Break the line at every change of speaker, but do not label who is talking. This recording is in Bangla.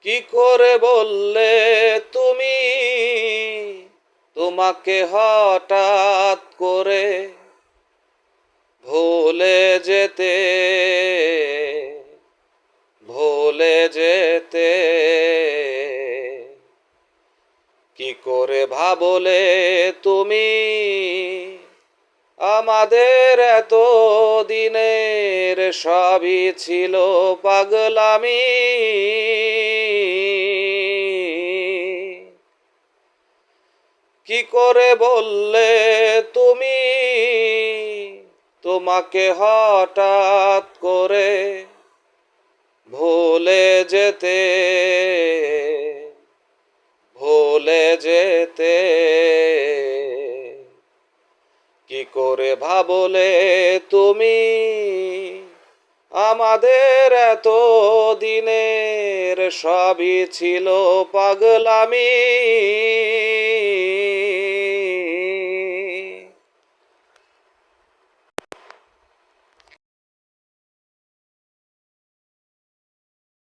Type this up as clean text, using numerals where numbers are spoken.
কি করে বললে তুমি তোমাকে হঠাৎ করে ভুলে যেতে, ভুলে যেতে? কি করে ভাবলে তুমি আমাদের এত দিনের সবই ছিল পাগলামি? কি করে বললে তুমি তোমাকে হঠাৎ করে ভুলে যেতে, ভুলে যেতে? কি করে ভাবলে তুমি আমাদের এত দিনের সবই ছিল পাগলামি?